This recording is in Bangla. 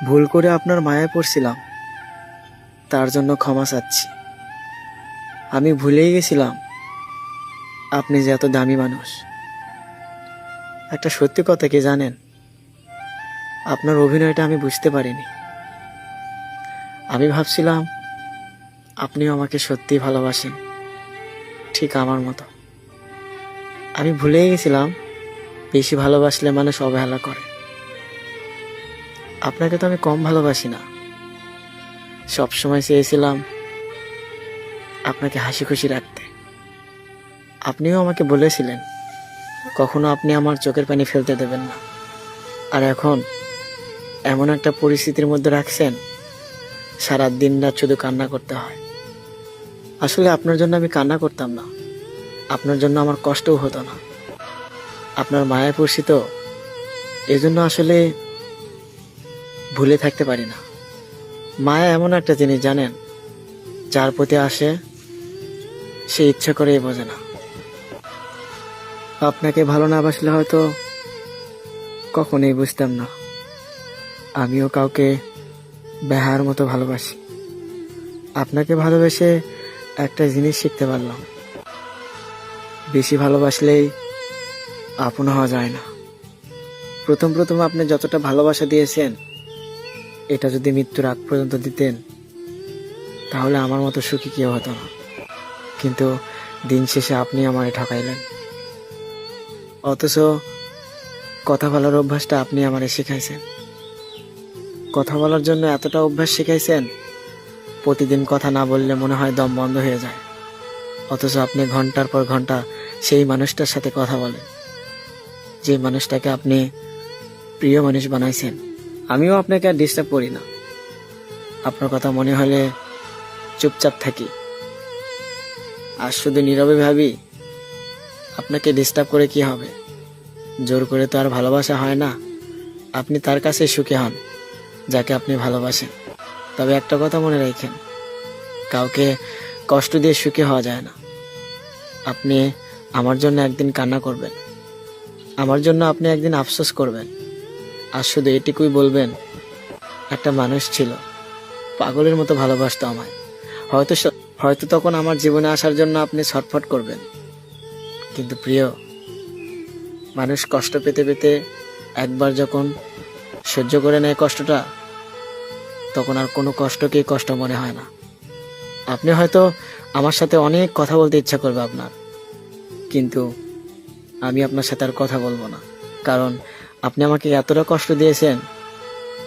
ভুল করে আপনার মায়ায় পড়ছিলাম, তার জন্য ক্ষমা চাচ্ছি। আমি ভুলেই গেছিলাম আপনি যে এত দামি মানুষ। একটা সত্যি কথা কি জানেন, আপনার অভিনয়টা আমি বুঝতে পারিনি। আমি ভাবছিলাম আপনিও আমাকে সত্যিই ভালোবাসেন, ঠিক আমার মতো। আমি ভুলেই গেছিলাম বেশি ভালোবাসলে মানুষ অবহেলা করে। আপনাকে তো আমি কম ভালোবাসি না, সবসময় চেয়েছিলাম আপনাকে হাসি খুশি রাখতে। আপনিও আমাকে বলেছিলেন কখনো আপনি আমার চোখের পানি ফেলতে দেবেন না। আর এখন এমন একটা পরিস্থিতির মধ্যে রাখছেন, সারা দিন রাত শুধু কান্না করতে হয়। আসলে আপনার জন্য আমি কান্না করতাম না, আপনার জন্য আমার কষ্টও হতো না। আপনার মায়ায় পড়ছি তো, এজন্য আসলে ভুলে থাকতে পারি না। মায়া এমন একটা জিনিস জানেন, যার প্রতি আসে সে ইচ্ছা করেই বোঝে না। আপনাকে ভালো না বাসলে হয়তো কখনোই বুঝতাম না আমিও কাউকে বেহার মতো ভালোবাসি। আপনাকে ভালোবেসে একটা জিনিস শিখতে পারলাম, বেশি ভালোবাসলেই আপন হওয়া যায় না। প্রথম প্রথম আপনি যতটা ভালোবাসা দিয়েছেন, এটা যদি মৃত্যুর আগ পর্যন্ত দিতেন তাহলে আমার মতো সুখী কেউ হতো না। কিন্তু দিন শেষে আপনি আমায় ঠকাইলেন। অথচ কথা বলার অভ্যাসটা আপনি আমারে শিখাইছেন। কথা বলার জন্য এতটা অভ্যাস শিখাইছেন, প্রতিদিন কথা না বললে মনে হয় দম বন্ধ হয়ে যায়। অথচ আপনি ঘন্টার পর ঘন্টা সেই মানুষটার সাথে কথা বলেন, যে মানুষটাকে আপনি প্রিয় মানুষ বানাইছেন। আমিও আপনাকে আর ডিস্টার্ব করি না, আপনার কথা মনে হলে চুপচাপ থাকি। আর শুধু নীরবে ভাবি আপনাকে ডিস্টার্ব করে কি হবে, জোর করে তো আর ভালোবাসা হয় না। আপনি তার কাছে সুখী হন যাকে আপনি ভালোবাসেন। তবে একটা কথা মনে রাখেন, কাউকে কষ্ট দিয়ে সুখী হওয়া যায় না। আপনি আমার জন্য একদিন কান্না করবেন, আমার জন্য আপনি একদিন আফসোস করবেন, আর শুধু এটুকুই বলবেন, একটা মানুষ ছিল পাগলের মতো ভালোবাসতো আমায়। হয়তো তখন আমার জীবনে আসার জন্য আপনি ছটফট করবেন। কিন্তু প্রিয় মানুষ কষ্ট পেতে পেতে একবার যখন সহ্য করে নেয় কষ্টটা, তখন আর কোনো কষ্টকেই কষ্ট মনে হয় না। আপনি হয়তো আমার সাথে অনেক কথা বলতে ইচ্ছা করবে আপনার, কিন্তু আমি আপনার সাথে আর কথা বলবো না। কারণ আপনি আমাকে এতটা কষ্ট দিয়েছেন,